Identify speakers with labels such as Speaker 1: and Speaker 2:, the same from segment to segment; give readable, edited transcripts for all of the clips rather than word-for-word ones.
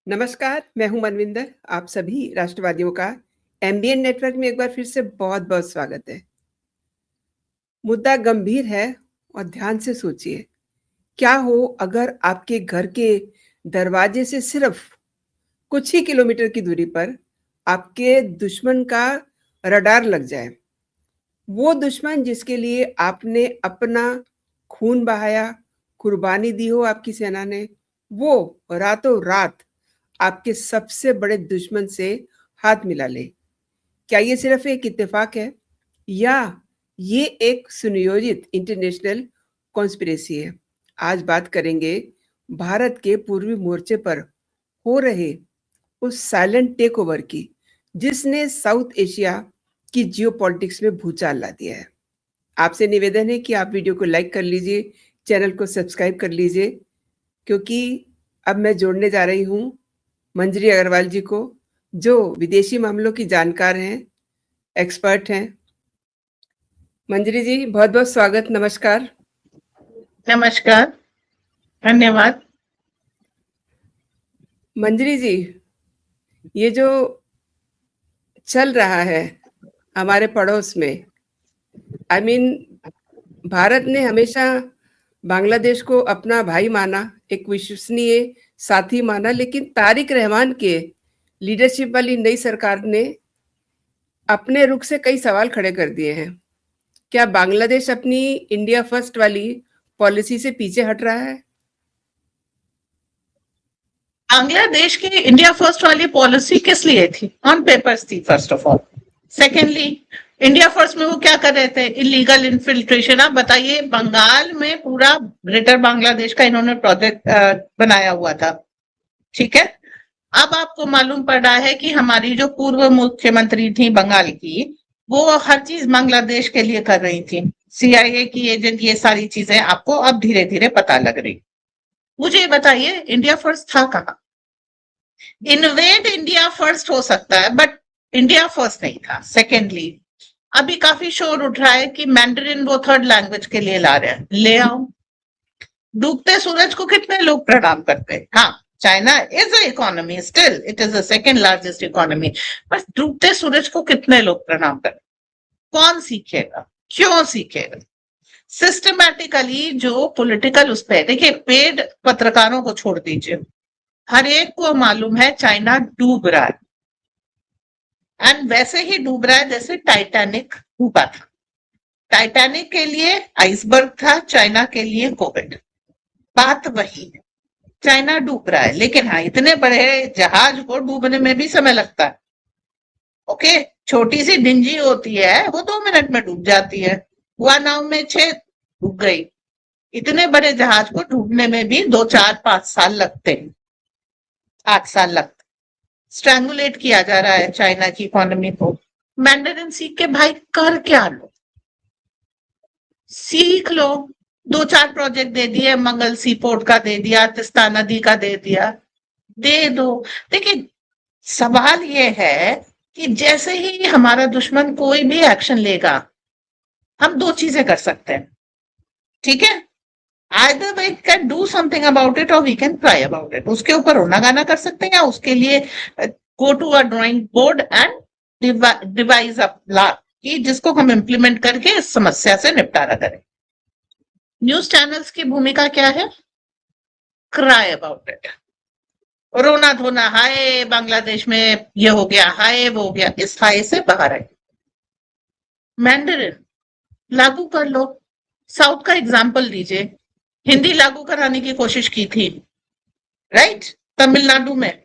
Speaker 1: नमस्कार, मैं हूं मनविंदर। आप सभी राष्ट्रवादियों का एमबीएन नेटवर्क में एक बार फिर से बहुत-बहुत स्वागत है। मुद्दा गंभीर है और ध्यान से सोचिए, क्या हो अगर आपके घर के दरवाजे से सिर्फ कुछ ही किलोमीटर की दूरी पर आपके दुश्मन का रडार लग जाए? वो दुश्मन जिसके लिए आपने अपना खून बहाया, कुर्बानी दी हो आपकी सेना ने, वो रातों-रात आपके सबसे बड़े दुश्मन से हाथ मिला ले। क्या ये सिर्फ एक इत्तेफाक है या ये एक सुनियोजित इंटरनेशनल कॉन्स्पिरेसी है? आज बात करेंगे भारत के पूर्वी मोर्चे पर हो रहे उस साइलेंट टेक ओवर की, जिसने साउथ एशिया की जियोपॉलिटिक्स में भूचाल ला दिया है। आपसे निवेदन है कि आप वीडियो को लाइक कर लीजिए, चैनल को सब्सक्राइब कर लीजिए, क्योंकि अब मैं जोड़ने जा रही हूँ मंजरी अग्रवाल जी को, जो विदेशी मामलों की जानकार हैं, एक्सपर्ट हैं। मंजरी जी, बहुत-बहुत स्वागत, नमस्कार।
Speaker 2: नमस्कार, धन्यवाद।
Speaker 1: मंजरी जी, ये जो चल रहा है हमारे पड़ोस में, आई मीन भारत ने हमेशा बांग्लादेश को अपना भाई माना, एक विश्वसनीय साथी माना, लेकिन तारिक रहमान के लीडरशिप वाली नई सरकार ने अपने रुख से कई सवाल खड़े कर दिए हैं। क्या बांग्लादेश अपनी इंडिया फर्स्ट वाली पॉलिसी से पीछे हट रहा है?
Speaker 2: बांग्लादेश की इंडिया फर्स्ट वाली पॉलिसी किस लिए थी? ऑन पेपर्स थी first of all. Secondly, India first में वो क्या कर रहे थे? Illegal infiltration. आप बताइए, बंगाल में पूरा ग्रेटर बांग्लादेश का इन्होंने प्रोजेक्ट बनाया हुआ था, ठीक है। अब आपको मालूम पड़ रहा है कि हमारी जो पूर्व मुख्यमंत्री थी बंगाल की, वो हर चीज बांग्लादेश के लिए कर रही थी। सीआईए की एजेंट, ये सारी चीजें आपको अब धीरे धीरे पता लग रही। मुझे बताइए, इंडिया फर्स्ट था कहाँ? इन्वेड इंडिया फर्स्ट हो सकता है, बट इंडिया फर्स्ट नहीं था। सेकेंडली, अभी काफी शोर उठ रहा है कि मैंडरिन वो थर्ड लैंग्वेज के लिए ला रहे हैं। ले आओ। डूबते सूरज को कितने लोग प्रणाम करते हैं? हाँ, China is a economy, still it is the second largest economy, but डूबते सूरज को कितने लोग प्रणाम करते? कौन सीखेगा? क्यों सीखेगा? सिस्टमैटिकली जो पॉलिटिकल उस पे, देखिए, पेड पत्रकारों को छोड़ दीजिए, हर एक को मालूम है चाइना डूब रहा है, एंड वैसे ही डूब रहा है जैसे टाइटैनिक डूबा था। टाइटैनिक के लिए आइसबर्ग था, चाइना के लिए कोविड। बात वही है, चाइना डूब रहा है, लेकिन हाँ, इतने बड़े जहाज को डूबने में भी समय लगता है। ओके, छोटी सी डिंजी होती है, वो 2 मिनट में डूब जाती है। हुआ नाव में 6 डूब गई। इतने बड़े जहाज को डूबने में भी 2, 4, 5 साल लगते हैं, 8 साल लगते। स्ट्रैंगुलेट किया जा रहा है चाइना की इकोनॉमी को। मैंडरिन सीख के भाई कर क्या लो? सीख लो। 2-4 प्रोजेक्ट दे दिए, मंगल सी पोर्ट का दे दिया, तिस्ता नदी का दे दिया, दे दो। देखिए, सवाल ये है कि जैसे ही हमारा दुश्मन कोई भी एक्शन लेगा, हम 2 चीजें कर सकते हैं, ठीक है। Either we can do something about it or we can cry about it. उसके ऊपर रोना गाना कर सकते हैं, या उसके लिए go to a drawing board and devise a plan कि जिसको हम इम्प्लीमेंट करके इस समस्या से निपटारा करें। न्यूज चैनल्स की भूमिका क्या है? क्राई अबाउट इट, रोना धोना, हाय बांग्लादेश में ये हो गया, हाय वो हो गया। इस हाय से बाहर है। मैंडरिन लागू कर लो। साउथ का एग्जाम्पल लीजिए, हिंदी लागू कराने की कोशिश की थी, राइट, तमिलनाडु में।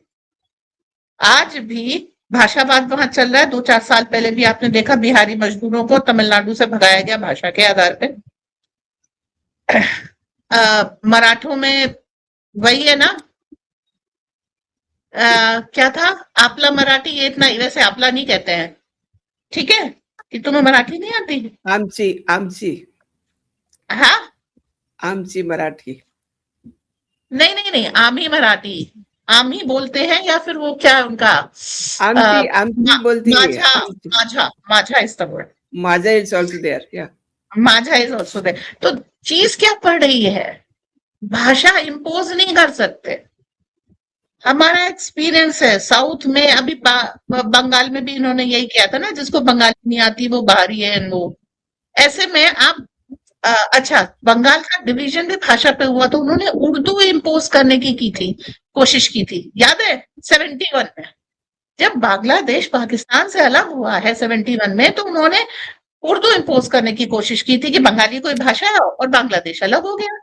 Speaker 2: आज भी भाषावाद वहां चल रहा है। 2-4 साल पहले भी आपने देखा, बिहारी मजदूरों को तमिलनाडु से भगाया गया भाषा के आधार पे। मराठों में वही है ना, क्या था, आपला मराठी। ये इतना, वैसे आपला नहीं कहते हैं, ठीक है, कि तुम्हें मराठी नहीं आती?
Speaker 1: आमची आमची
Speaker 2: हाँ,
Speaker 1: आमची मराठी।
Speaker 2: नहीं नहीं नहीं, आमी मराठी, आमी बोलते हैं, या फिर वो क्या उनका
Speaker 1: आमची आमची बोलती है।
Speaker 2: माझा, माझा, माझा इज द वर्ड।
Speaker 1: माझा इज ऑल्सो देयर, या
Speaker 2: माझा इज ऑल्सो देयर। तो चीज क्या पड़ रही है? भाषा इंपोज नहीं कर सकते, हमारा एक्सपीरियंस है साउथ में, अभी बंगाल में भी इन्होंने यही किया था ना, जिसको बंगाली नहीं आती वो बाहरी है वो। ऐसे में आप अच्छा, बंगाल का डिवीजन भी भाषा पे हुआ तो उन्होंने उर्दू इम्पोज करने की थी, कोशिश की थी, याद है 71 में जब बांग्लादेश पाकिस्तान से अलग हुआ है 71 में, तो उन्होंने उर्दू इम्पोज करने की कोशिश की थी कि बंगाली कोई भाषा है और बांग्लादेश अलग हो गया।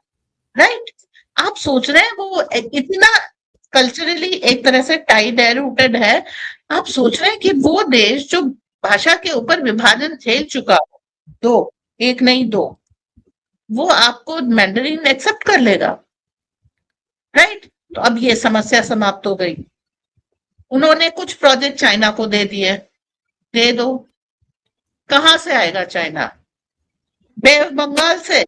Speaker 2: राइट। आप सोच रहे हैं वो इतना कल्चरली एक तरह से टाइड है, रूटेड है। आप सोच रहे हैं कि वो देश जो भाषा के ऊपर विभाजन झेल चुका हो, दो, एक नहीं दो, वो आपको मैंडरीन एक्सेप्ट कर लेगा। राइट। तो अब ये समस्या समाप्त हो गई। उन्होंने कुछ प्रोजेक्ट चाइना को दे दिए, दे दो। कहां से आएगा चाइना? बे ऑफ बंगाल से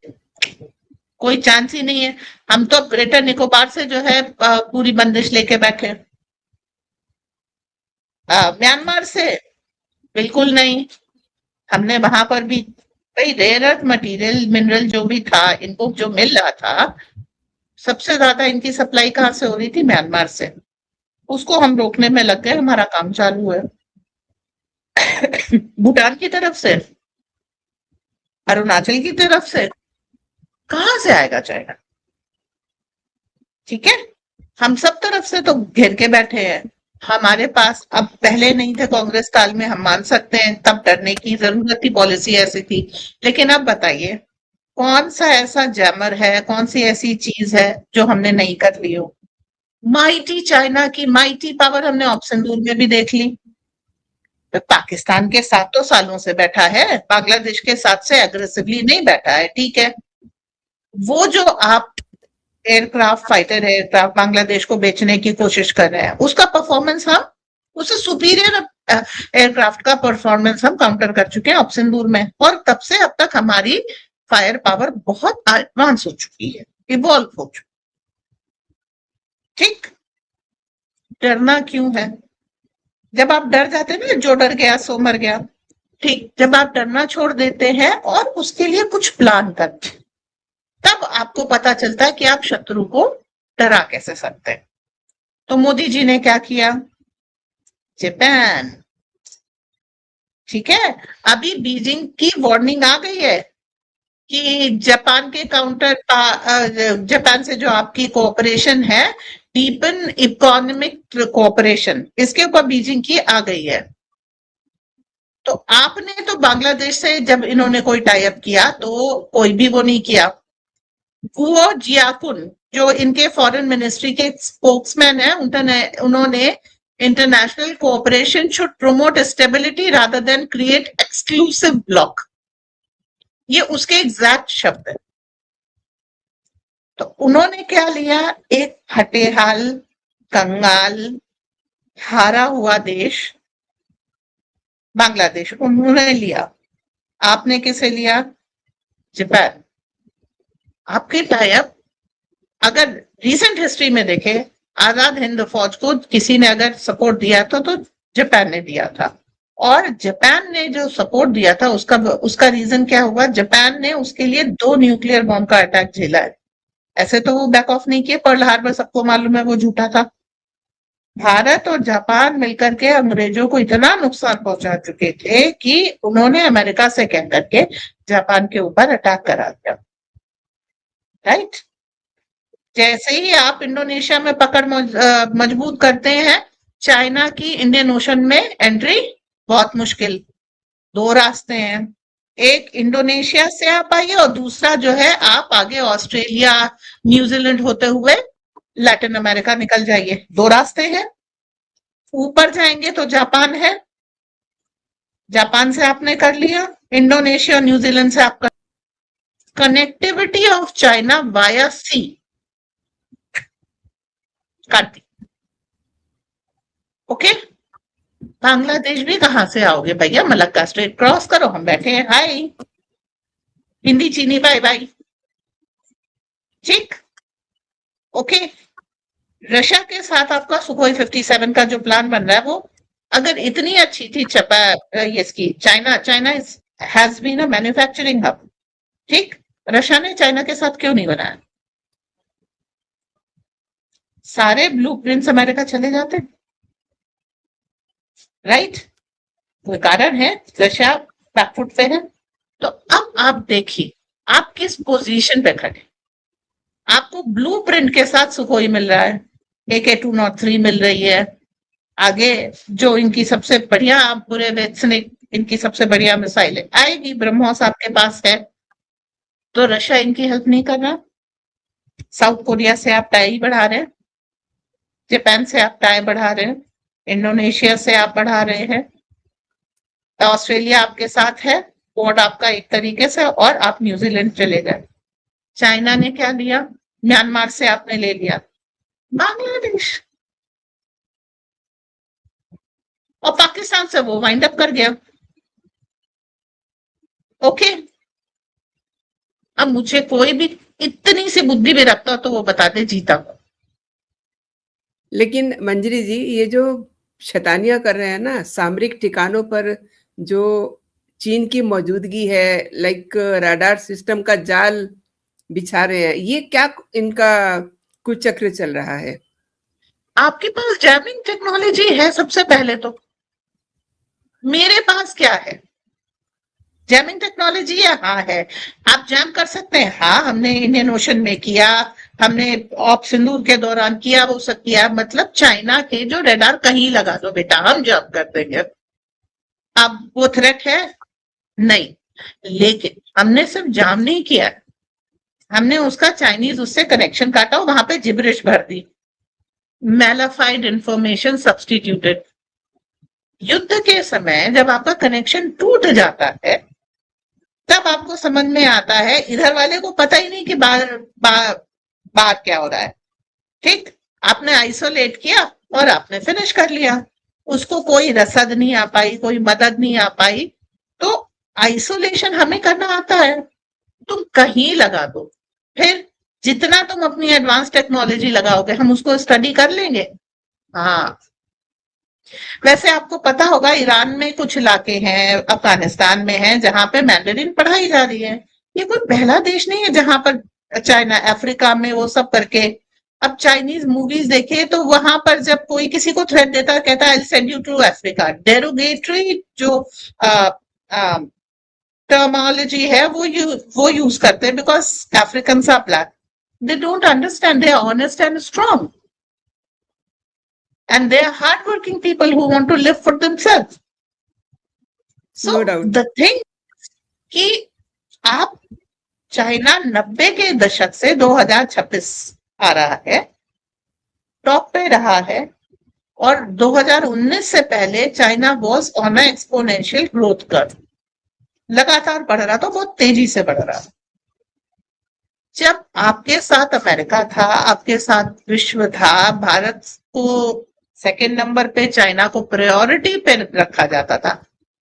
Speaker 2: कोई चांस ही नहीं है। हम तो ग्रेटर निकोबार से जो है पूरी बंदिश लेके बैठे। म्यांमार से बिल्कुल नहीं। हमने वहां पर भी भाई रेयर अर्थ मटेरियल मिनरल जो भी था, इनको जो मिल रहा था, सबसे ज्यादा इनकी सप्लाई कहाँ से हो रही थी? म्यांमार से। उसको हम रोकने में लग गए, हमारा काम चालू है। भूटान की तरफ से, अरुणाचल की तरफ से, कहां से आएगा चाइना? ठीक है, हम सब तरफ से तो घेर के बैठे हैं। हमारे पास, अब पहले नहीं थे कांग्रेस काल में, हम मान सकते हैं तब डरने की जरूरत थी, पॉलिसी ऐसी थी। लेकिन अब बताइए कौन सा ऐसा जैमर है, कौन सी ऐसी चीज है जो हमने नहीं कर ली हो? माइटी चाइना की माइटी पावर हमने ऑप्शन दूर में भी देख ली। तो पाकिस्तान के साथ तो सालों से बैठा है, बांग्लादेश के साथ से एग्रेसिवली नहीं बैठा है, ठीक है। वो जो आप एयरक्राफ्ट, फाइटर एयरक्राफ्ट बांग्लादेश को बेचने की कोशिश कर रहे हैं, उसका परफॉर्मेंस हम, उससे सुपीरियर एयरक्राफ्ट का परफॉर्मेंस हम काउंटर कर चुके हैं ऑप्शन दूर में। और तब से अब तक हमारी फायर पावर बहुत एडवांस हो चुकी है, इवॉल्व हो चुकी। ठीक। डरना क्यों है? जब आप डर जाते हैं ना, जो डर गया सो मर गया। ठीक, जब आप डरना छोड़ देते हैं और उसके लिए कुछ प्लान करते हैं, तब आपको पता चलता है कि आप शत्रु को डरा कैसे सकते हैं। तो मोदी जी ने क्या किया? जापान। ठीक है, अभी बीजिंग की वार्निंग आ गई है कि जापान के जापान से जो आपकी कोऑपरेशन है, डीपन इकोनॉमिक कोऑपरेशन, इसके ऊपर बीजिंग की आ गई है। तो आपने तो बांग्लादेश से जब इन्होंने कोई टाई अप किया तो कोई भी वो नहीं किया। गुओ जियाकुन जो इनके फॉरेन मिनिस्ट्री के स्पोक्समैन है, उन्होंने international cooperation should promote stability rather than create exclusive block, ये उसके एग्जैक्ट शब्द है। तो उन्होंने क्या लिया? एक हटेहाल, कंगाल, हारा हुआ देश बांग्लादेश उन्होंने लिया। आपने किसे लिया? जापान। आपके टाई अप अगर रिसेंट हिस्ट्री में देखे, आजाद हिंद फौज को किसी ने अगर सपोर्ट दिया था तो जापान ने दिया था। और जापान ने जो सपोर्ट दिया था उसका रीजन क्या हुआ? जापान ने उसके लिए 2 न्यूक्लियर बॉम्ब का अटैक झेला है। ऐसे तो वो बैक ऑफ नहीं किए, पर्ल हार्बर सबको मालूम है वो झूठा था। भारत और जापान मिलकर के अंग्रेजों को इतना नुकसान पहुंचा चुके थे कि उन्होंने अमेरिका से कह करके जापान के ऊपर अटैक करा दिया। राइट। जैसे ही आप इंडोनेशिया में पकड़ मजबूत करते हैं, चाइना की इंडियन ओशन में एंट्री बहुत मुश्किल। 2 रास्ते हैं, एक इंडोनेशिया से आप आइए और दूसरा जो है आप आगे ऑस्ट्रेलिया, न्यूजीलैंड होते हुए लैटिन अमेरिका निकल जाइए। 2 रास्ते हैं। ऊपर जाएंगे तो जापान है, जापान से आपने कर लिया, इंडोनेशिया और न्यूजीलैंड से आपका कनेक्टिविटी ऑफ चाइना वाया सी कर दी। ओके, बांग्लादेश भी कहां से आओगे भैया? मलक्का स्ट्रेट क्रॉस करो, हम बैठे हैं। हाय, हिंदी चीनी बाय बाय। ठीक। ओके, रशिया के साथ आपका सुखोई 57 का जो प्लान बन रहा है, वो अगर इतनी अच्छी थी इसकी China has been a manufacturing hub. ठीक, रशिया ने चाइना के साथ क्यों नहीं बनाया? सारे ब्लूप्रिंट्स अमेरिका चले जाते, राइट? कोई कारण है रशिया बैकफुट पे है? तो अब आप देखिए आप किस पोजीशन पे खड़े। आपको ब्लूप्रिंट के साथ सुखोई मिल रहा है, AK-203 मिल रही है, आगे जो इनकी सबसे बढ़िया पूरे वैक्सीनिक इनकी सबसे बढ़िया मिसाइल आएगी, ब्रह्मोस आपके पास है, तो रशिया इनकी हेल्प नहीं कर रहा। साउथ कोरिया से आप टाई बढ़ा रहे हैं, जापान से आप टाई बढ़ा रहे हैं, इंडोनेशिया से आप बढ़ा रहे हैं, ऑस्ट्रेलिया आपके साथ है, बोर्ड आपका एक तरीके से, और आप न्यूजीलैंड चले गए। चाइना ने क्या लिया? म्यांमार से आपने ले लिया, बांग्लादेश और पाकिस्तान से वो वाइंड अप कर गया। ओके, अब मुझे कोई भी इतनी सी बुद्धि भी रखता तो वो बता दे जीता।
Speaker 1: लेकिन मंजरी जी, ये जो शैतानियां कर रहे हैं ना, सामरिक ठिकानों पर जो चीन की मौजूदगी है, लाइक राडार सिस्टम का जाल बिछा रहे हैं, ये क्या इनका कुचक्र चल रहा है?
Speaker 2: आपके पास जैमिंग टेक्नोलॉजी है सबसे पहले तो, मेरे पास क्या है? जैमिंग टेक्नोलॉजी हाँ है, आप जैम कर सकते हैं, हाँ हमने इंडियन ओशन में किया, हमने ऑप सिंदूर के दौरान किया, वो सब किया, मतलब चाइना के जो रडार कहीं लगा दो बेटा, हम जैम कर देंगे। अब वो थ्रेट है नहीं, लेकिन हमने सिर्फ जाम नहीं किया, हमने उसका चाइनीज उससे कनेक्शन काटा और वहां पे जिब्रिश भर दी, मैलाफाइड इंफॉर्मेशन सब्सटीट्यूटेड। युद्ध के समय जब आपका कनेक्शन टूट जाता है तब आपको समझ में आता है, इधर वाले को पता ही नहीं कि बाहर क्या हो रहा है, ठीक? आपने आइसोलेट किया और आपने फिनिश कर लिया, उसको कोई रसद नहीं आ पाई, कोई मदद नहीं आ पाई। तो आइसोलेशन हमें करना आता है, तुम कहीं लगा दो, फिर जितना तुम अपनी एडवांस टेक्नोलॉजी लगाओगे हम उसको स्टडी कर लेंगे। हाँ, वैसे आपको पता होगा ईरान में कुछ इलाके हैं, अफगानिस्तान में है, जहां पे मैंडरिन पढ़ाई जा रही है। ये कोई पहला देश नहीं है जहां पर, चाइना, अफ्रीका में वो सब करके। अब चाइनीज मूवीज देखे तो वहां पर जब कोई किसी को थ्रेट देता है, कहता है I send you to Africa, derogatory जो टर्मोलॉजी है वो यूज करते हैं, because African are black, they don't understand, they are honest and strong, and they are hardworking people who want to live for themselves. So
Speaker 1: No doubt.
Speaker 2: the thing कि आप China 90 के दशक से 2026 आ रहा है, टॉप पे रहा है, और 2019 से पहले China was on a exponential growth curve, लगातार बढ़ रहा, तो बहुत तेजी से बढ़ रहा। जब आपके साथ अमेरिका था, आपके साथ विश्व था, भारत को सेकेंड नंबर पे, चाइना को प्रायोरिटी पे रखा जाता था,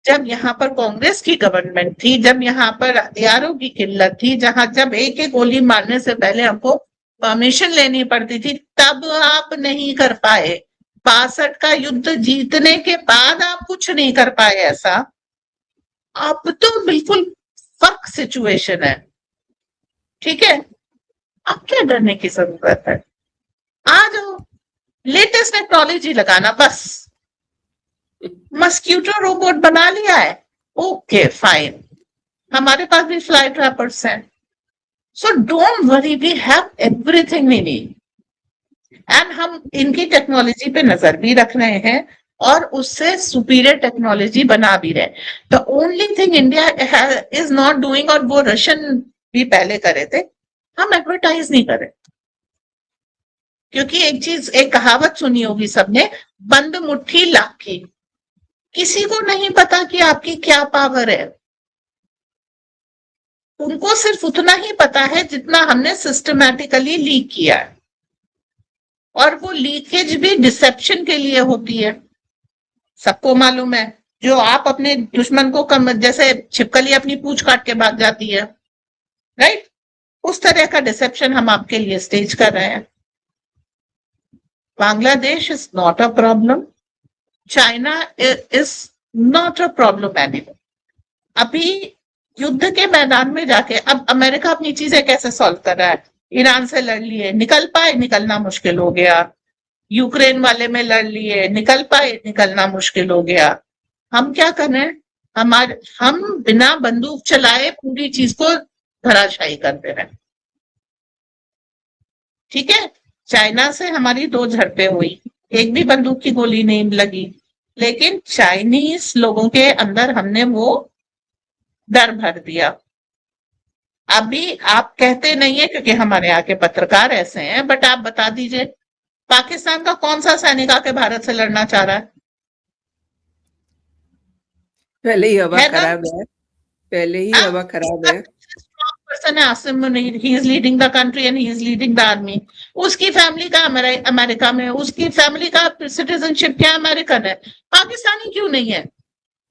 Speaker 2: जब यहाँ पर कांग्रेस की गवर्नमेंट थी, जब यहाँ पर हथियारों की किल्लत थी, जब एक एक गोली मारने से पहले हमको परमिशन लेनी पड़ती थी, तब आप नहीं कर पाए। 62 का युद्ध जीतने के बाद आप कुछ नहीं कर पाए ऐसा। अब तो बिल्कुल फर्क सिचुएशन है, ठीक है? अब क्या डरने की जरूरत है? आ जाओ, लेटेस्ट टेक्नोलॉजी लगाना बस। मस्क्यूटो रोबोट बना लिया है, ओके फाइन, हमारे पास भी फ्लाई ट्रैपर्स हैं, so don't worry, we have everything we need, and हम इनकी टेक्नोलॉजी पे नजर भी रख रहे हैं और उससे सुपीरियर टेक्नोलॉजी बना भी रहे। The only thing India is not doing, और वो रशियन भी पहले करे थे, हम एडवर्टाइज नहीं करें, क्योंकि एक कहावत सुनी होगी सबने, बंद मुट्ठी लाखी, किसी को नहीं पता कि आपकी क्या पावर है, उनको सिर्फ उतना ही पता है जितना हमने सिस्टमैटिकली लीक किया है, और वो लीकेज भी डिसेप्शन के लिए होती है, सबको मालूम है। जो आप अपने दुश्मन को जैसे छिपकली अपनी पूंछ काट के भाग जाती है, राइट, उस तरह का डिसेप्शन हम आपके लिए स्टेज कर रहे हैं। Bangladesh is not a problem, China is not a problem anymore. अभी युद्ध के मैदान में जाके अब अमेरिका अपनी चीजें कैसे सॉल्व कर रहा है? ईरान से लड़ लिए, निकल पाए, निकलना मुश्किल हो गया। यूक्रेन वाले में लड़ लिए, निकल पाए, निकलना मुश्किल हो गया। हम क्या कर रहे हैं? हम बिना बंदूक चलाए पूरी चीज को धराशायी कर दे रहे हैं। ठीक है, चाइना से हमारी 2 झड़पें हुई, एक भी बंदूक की गोली नहीं लगी, लेकिन चाइनीज लोगों के अंदर हमने वो डर भर दिया। अभी आप कहते नहीं है क्योंकि हमारे यहाँ के पत्रकार ऐसे हैं, बट आप बता दीजिए पाकिस्तान का कौन सा सैनिक आके भारत से लड़ना चाह रहा
Speaker 1: पहले ही हवा
Speaker 2: है ना?
Speaker 1: खराब है, पहले ही
Speaker 2: हाँ,
Speaker 1: हवा खराब है।
Speaker 2: स्ट्रॉन्ग पर्सन है Asim Munir, he is leading the country and he is leading the army. उसकी फैमिली का अमेरिका में, उसकी फैमिली का सिटीजनशिप क्या अमेरिकन है, पाकिस्तानी क्यों नहीं है?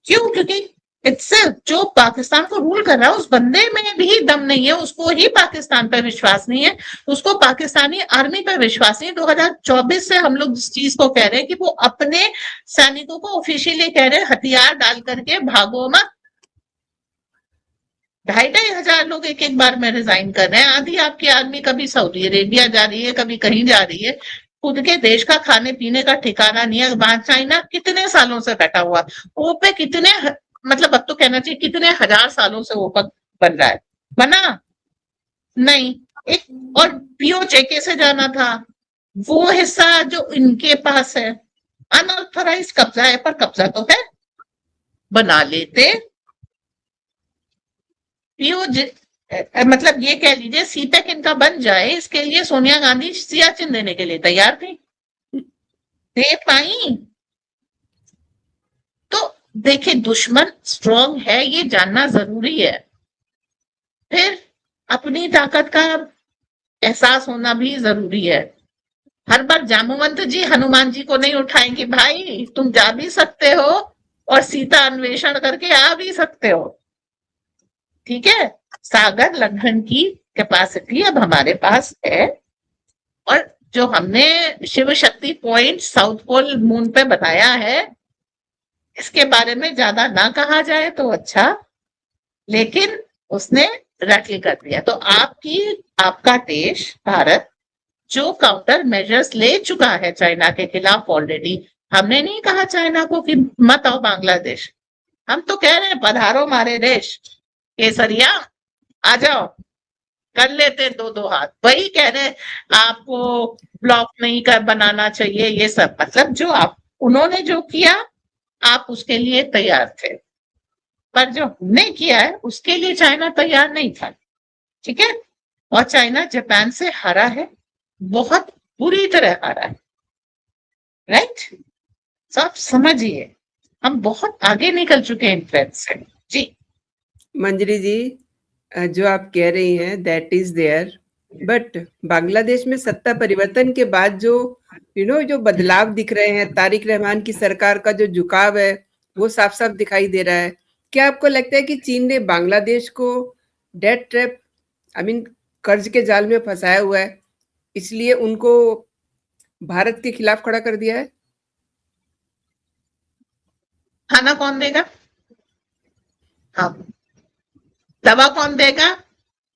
Speaker 2: क्यों? क्योंकि इट्सेल्फ जो पाकिस्तान को रूल कर रहा है उस बंदे में भी दम नहीं है, उसको ही पाकिस्तान पर विश्वास नहीं है, उसको पाकिस्तानी आर्मी पर विश्वास नहीं है। 2024 से हम लोग जिस चीज को कह रहे हैं कि वो अपने सैनिकों को ऑफिशियली कह रहे हैं हथियार डाल करके भागो मत। 2,500 लोग एक एक बार में रिजाइन कर रहे हैं। आधी आपकी आर्मी कभी सऊदी अरेबिया जा रही है, कभी कहीं जा रही है, खुद के देश का खाने पीने का ठिकाना नहीं है। वहां चाइना कितने सालों से बैठा हुआ, ओपेक कितने मतलब अब तो कहना चाहिए कितने हजार सालों से ओपेक बन रहा है, बना नहीं। एक और पीओजेके से जाना था, वो हिस्सा जो इनके पास है, अनऑथराइज कब्जा है, पर कब्जा तो है, बना लेते। मतलब ये कह लीजिए सीपेक इनका बन जाए, इसके लिए सोनिया गांधी सियाचिन देने के लिए तैयार थी, दे पाई? तो देखिए दुश्मन स्ट्रांग है ये जानना जरूरी है, फिर अपनी ताकत का एहसास होना भी जरूरी है। हर बार जामवंत जी हनुमान जी को नहीं उठाएंगे, भाई तुम जा भी सकते हो और सीता अन्वेषण करके आ भी सकते हो। ठीक है, सागर लंघन की कैपेसिटी अब हमारे पास है, और जो हमने Shiv Shakti point south pole moon पे बताया है, इसके बारे में ज्यादा ना कहा जाए तो अच्छा, लेकिन उसने रैटल कर दिया। तो आपका देश भारत जो काउंटर मेजर्स ले चुका है चाइना के खिलाफ ऑलरेडी। हमने नहीं कहा चाइना को कि मत आओ बांग्लादेश, हम तो कह रहे हैं पधारो हमारे देश, केसरिया आ जाओ, कर लेते 2-2 हाथ। वही कह रहे आपको ब्लॉक नहीं कर बनाना चाहिए, ये सब मतलब जो उन्होंने जो किया आप उसके लिए तैयार थे, पर जो हमने किया है उसके लिए चाइना तैयार नहीं था। ठीक है, और चाइना जापान से हारा है, बहुत बुरी तरह हारा है, राइट? तो आप समझिए हम बहुत आगे निकल चुके हैं इन ट्रेंड से। जी
Speaker 1: मंजरी जी, जो आप कह रही हैं that is there, but Bangladesh में सत्ता परिवर्तन के बाद जो जो बदलाव दिख रहे हैं, तारिक रहमान की सरकार का जो झुकाव है वो साफ साफ दिखाई दे रहा है। क्या आपको लगता है कि चीन ने बांग्लादेश को डेट ट्रैप कर्ज के जाल में फंसाया हुआ है, इसलिए उनको भारत के खिलाफ खड़ा कर दिया है?
Speaker 2: खाना कौन देगा? हम। दवा कौन देगा?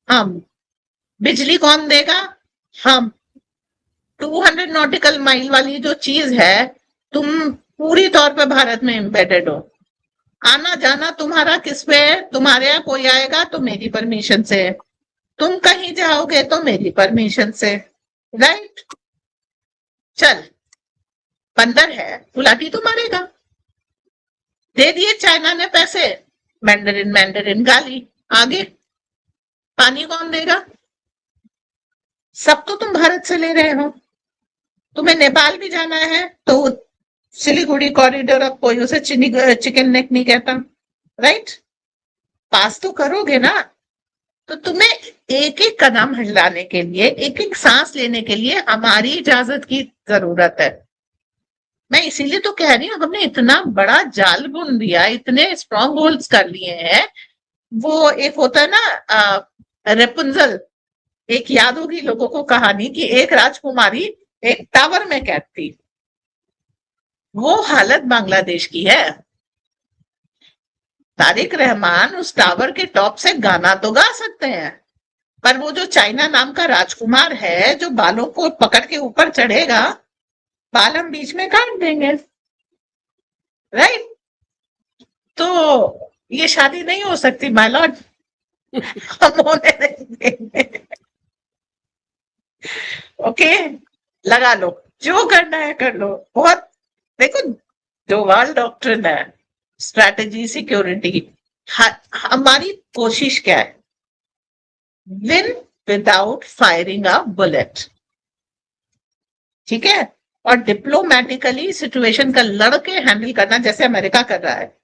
Speaker 2: हम। बिजली कौन देगा? हम। 200 नॉटिकल माइल वाली जो चीज है, तुम पूरी तौर पे भारत में एम्बेडेड हो, आना जाना तुम्हारा किस पे है? तुम्हारे यहाँ कोई आएगा तो मेरी परमिशन से, तुम कहीं जाओगे तो मेरी परमिशन से, राइट? चल, बंदर है गुलाटी तो मारेगा। दे दिए चाइना ने पैसे, मैंडरिन मैंडरिन गाली, आगे पानी कौन देगा? सब तो तुम भारत से ले रहे हो। तुम्हें नेपाल भी जाना है तो सिलीगुड़ी कॉरिडोर, अब कोई उसे चिकन नेक नहीं कहता, राइट? पास तो करोगे ना। तो तुम्हें एक एक कदम हिलाने के लिए, एक एक सांस लेने के लिए हमारी इजाजत की जरूरत है। मैं इसीलिए तो कह रही हूँ हमने इतना बड़ा जाल बुन दिया, इतने स्ट्रॉन्ग होल्ड्स कर लिए हैं। वो एक होता है ना रेपुंजल, एक याद होगी लोगों को कहानी कि एक राजकुमारी एक टावर में कैद थी, वो हालत बांग्लादेश की है। तारिक रहमान उस टावर के टॉप से गाना तो गा सकते हैं, पर वो जो चाइना नाम का राजकुमार है जो बालों को पकड़ के ऊपर चढ़ेगा, बाल हम बीच में काट देंगे, राइट? तो ये शादी नहीं हो सकती माय लॉर्ड, हम होने नहीं देंगे। ओके, लगा लो, जो करना है कर लो। बहुत देखो, जो वर्ल्ड डॉक्ट्रिन है, स्ट्रैटेजी, सिक्योरिटी, हमारी कोशिश क्या है? Win without firing a bullet, ठीक है? और डिप्लोमेटिकली सिचुएशन का लड़के हैंडल करना, जैसे अमेरिका कर रहा है।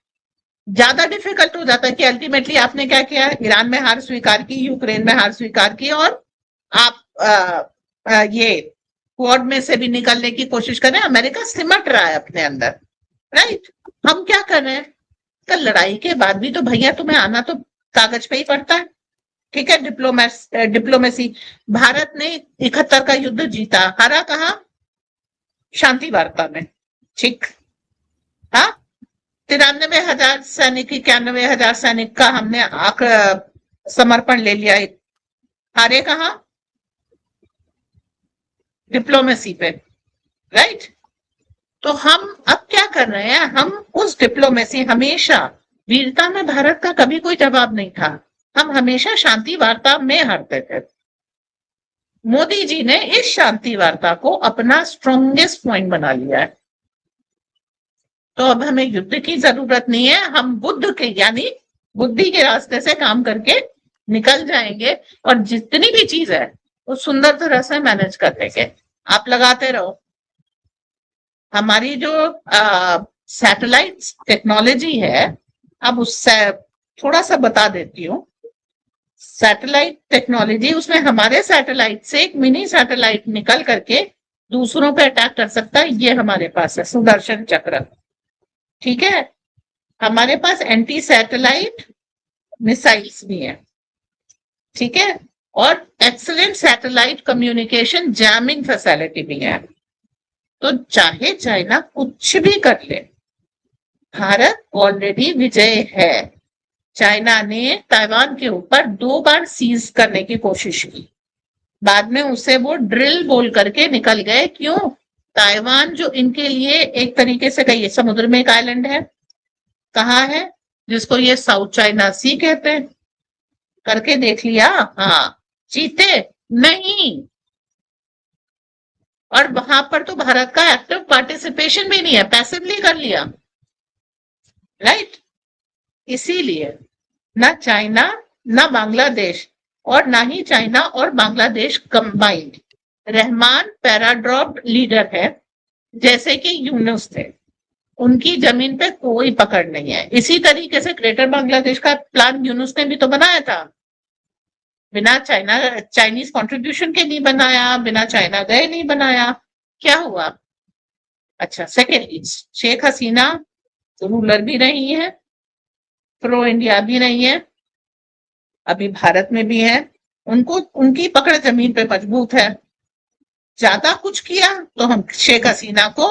Speaker 2: ज्यादा डिफिकल्ट हो जाता है कि अल्टीमेटली आपने क्या किया, ईरान में हार स्वीकार की, यूक्रेन में हार स्वीकार की, और आप ये क्वाड में से भी निकलने की कोशिश कर रहे हैं। अमेरिका सिमट रहा है अपने अंदर, राइट? हम क्या कर रहे हैं? कल लड़ाई के बाद भी तो भैया तुम्हें आना तो कागज पे ही पड़ता है, ठीक है? डिप्लोमेसी। भारत ने 71 का युद्ध जीता, हारा कहा? शांति वार्ता में, ठीक? हाँ, 93,000 सैनिक, 91,000 सैनिक का हमने समर्पण ले लिया, हारे कहा? डिप्लोमेसी पे, राइट? तो हम अब क्या कर रहे हैं? हम उस डिप्लोमेसी, हमेशा वीरता में भारत का कभी कोई जवाब नहीं था, हम हमेशा शांति वार्ता में हारते थे। मोदी जी ने इस शांति वार्ता को अपना स्ट्रॉन्गेस्ट पॉइंट बना लिया है। तो अब हमें युद्ध की जरूरत नहीं है, हम बुद्ध के, यानी बुद्धि के रास्ते से काम करके निकल जाएंगे, और जितनी भी चीज है वो सुंदर तरह से मैनेज कर लेंगे। आप लगाते रहो। हमारी जो सैटेलाइट टेक्नोलॉजी है, अब उससे थोड़ा सा बता देती हूँ। सैटेलाइट टेक्नोलॉजी, उसमें हमारे सैटेलाइट से एक मिनी सैटेलाइट निकल करके दूसरों पे अटैक कर सकता है। ये हमारे पास है सुदर्शन चक्र, ठीक है? हमारे पास एंटी सैटेलाइट मिसाइल्स भी है, ठीक है? और excellent satellite communication jamming facility भी है। तो चाहे चाइना कुछ भी कर ले, भारत ऑलरेडी विजय है। चाइना ने ताइवान के ऊपर 2 बार सीज करने की कोशिश की, बाद में उसे वो ड्रिल बोल करके निकल गए। क्यों? ताइवान जो इनके लिए एक तरीके से कहिए समुद्र में एक आइलैंड है, कहाँ है? जिसको ये साउथ चाइना सी कहते हैं। करके देख लिया? हाँ, जीते नहीं। और वहां पर तो भारत का एक्टिव पार्टिसिपेशन भी नहीं है, पैसिवली कर लिया, राइट? इसीलिए ना चाइना ना बांग्लादेश, और ना ही चाइना और बांग्लादेश कंबाइंड, रहमान पैराड्रॉप्ड लीडर है जैसे कि यूनुस थे, उनकी जमीन पे कोई पकड़ नहीं है। इसी तरीके से ग्रेटर बांग्लादेश का प्लान यूनुस ने भी तो बनाया था, बिना चाइनीज कंट्रीब्यूशन के नहीं बनाया, बिना चाइना गए नहीं बनाया। क्या हुआ? अच्छा, सेकेंडली शेख हसीना रूलर भी नहीं है, प्रो इंडिया भी नहीं है, अभी भारत में भी है, उनको उनकी पकड़ जमीन पे मजबूत है। ज्यादा कुछ किया तो हम शेख हसीना को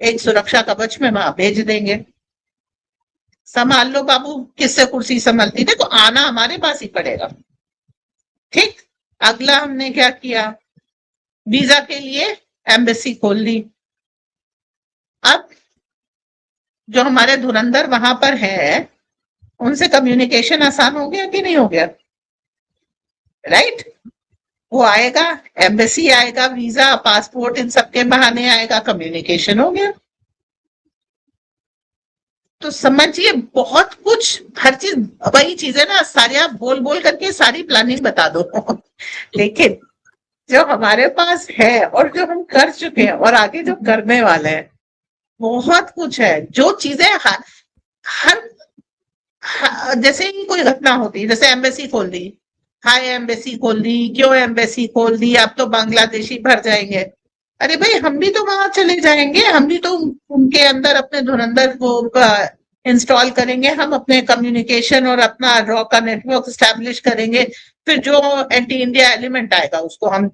Speaker 2: एक सुरक्षा कवच में वहां भेज देंगे, संभाल लो बाबू, किससे कुर्सी संभलती। देखो, आना हमारे पास ही पड़ेगा, ठीक? अगला हमने क्या किया? वीजा के लिए एम्बेसी खोल दी। अब जो हमारे धुरंधर वहां पर है, उनसे कम्युनिकेशन आसान हो गया कि नहीं हो गया, राइट? वो आएगा, एम्बेसी आएगा, वीजा, पासपोर्ट, इन सबके बहाने आएगा, कम्युनिकेशन हो गया। तो समझिए, बहुत कुछ, हर चीज वही चीज है ना, सारी आप बोल बोल करके सारी प्लानिंग बता दो लेकिन जो हमारे पास है और जो हम कर चुके हैं और आगे जो करने वाले हैं, बहुत कुछ है। जो चीजें हर जैसे ही कोई घटना होती, जैसे एम्बेसी खोल दी, हाय एम्बेसी खोल दी, क्यों एम्बेसी खोल दी, अब तो बांग्लादेशी भर जाएंगे। अरे भाई, हम भी तो वहां चले जाएंगे, हम भी तो उनके अंदर अपने धुरंधर को इंस्टॉल करेंगे, हम अपने कम्युनिकेशन और अपना रॉ का नेटवर्क स्टैब्लिश करेंगे। फिर जो एंटी इंडिया एलिमेंट आएगा उसको हम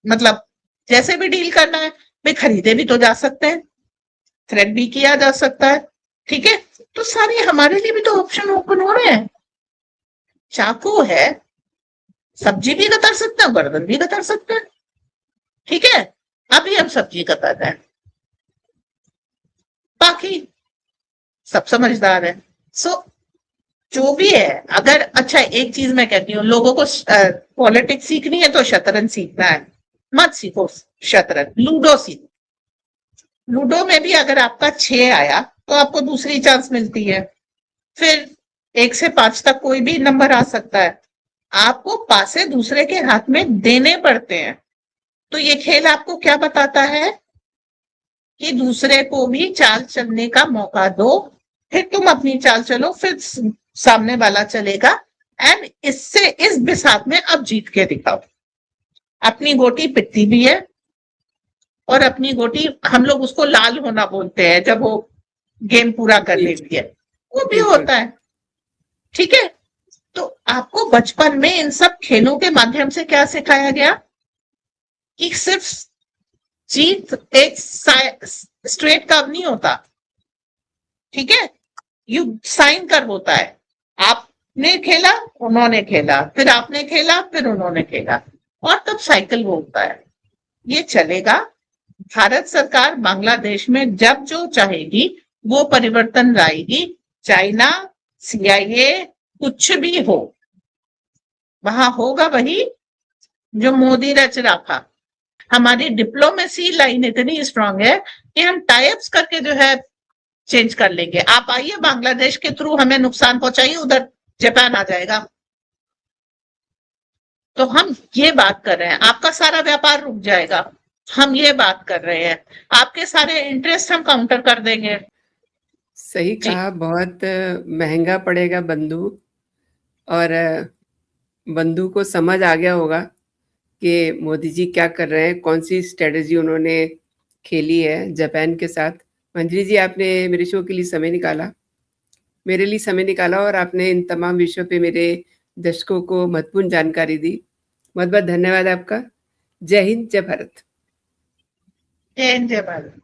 Speaker 2: मतलब जैसे भी डील करना है, भाई खरीदे भी तो जा सकते हैं, थ्रेट भी किया जा सकता है, ठीक है? तो सारे हमारे लिए भी तो ऑप्शन ओपन हो रहे हैं। चाकू है, सब्जी भी कतर सकते हैं, बर्तन भी कतर सकते हैं। ठीक है, अभी हम सब्जी कतर रहे हैं, बाकी सब समझदार है। सो जो भी है, अगर अच्छा एक चीज मैं कहती हूँ, लोगों को पॉलिटिक्स सीखनी है तो शतरंज सीखना है, मत सीखो शतरंज, लूडो सीखो। लूडो में भी अगर आपका 6 आया तो आपको दूसरी चांस मिलती है, फिर 1 से 5 तक कोई भी नंबर आ सकता है, आपको पासे दूसरे के हाथ में देने पड़ते हैं। तो ये खेल आपको क्या बताता है कि दूसरे को भी चाल चलने का मौका दो, फिर तुम अपनी चाल चलो, फिर सामने वाला चलेगा, एंड इससे इस बिसात में अब जीत के दिखाओ। अपनी गोटी पिटती भी है, और अपनी गोटी, हम लोग उसको लाल होना बोलते हैं जब वो गेम पूरा कर लेती है, वो भी
Speaker 1: बिल्कुल।
Speaker 2: होता है। ठीक है, तो आपको बचपन में इन सब खेलों के माध्यम से क्या सिखाया गया कि सिर्फ जीत एक स्ट्रेट कर्व नहीं होता। ठीक है, यू साइन कर्व होता है। आपने खेला, उन्होंने खेला, फिर आपने खेला, फिर उन्होंने खेला, और तब साइकिल घूमता है। ये चलेगा। भारत सरकार बांग्लादेश में जब जो चाहेगी वो परिवर्तन लाएगी, चाइना, सीआईए, कुछ भी हो, वहां होगा वही जो मोदी रच रहा था। हमारी डिप्लोमेसी लाइन इतनी स्ट्रांग है कि हम टाइप्स करके जो है चेंज कर लेंगे। आप आइए, बांग्लादेश के थ्रू हमें नुकसान पहुंचाइए, उधर जापान आ जाएगा। तो हम ये बात कर रहे हैं, आपका सारा व्यापार रुक जाएगा, हम ये बात कर रहे हैं, आपके सारे इंटरेस्ट हम काउंटर कर देंगे।
Speaker 1: सही
Speaker 2: जी।
Speaker 1: कहा, बहुत महंगा पड़ेगा बंदूक, और बंदूक को समझ आ गया होगा कि मोदी जी क्या कर रहे हैं, कौन सी स्ट्रेटजी उन्होंने खेली है जापान के साथ। मंजरी जी, आपने मेरे शो के लिए समय निकाला, मेरे लिए समय निकाला, और आपने इन तमाम विषयों पे मेरे दर्शकों को महत्वपूर्ण जानकारी दी। बहुत बहुत धन्यवाद आपका। जय हिंद, जय भारत।
Speaker 2: जय हिंद, जय भारत।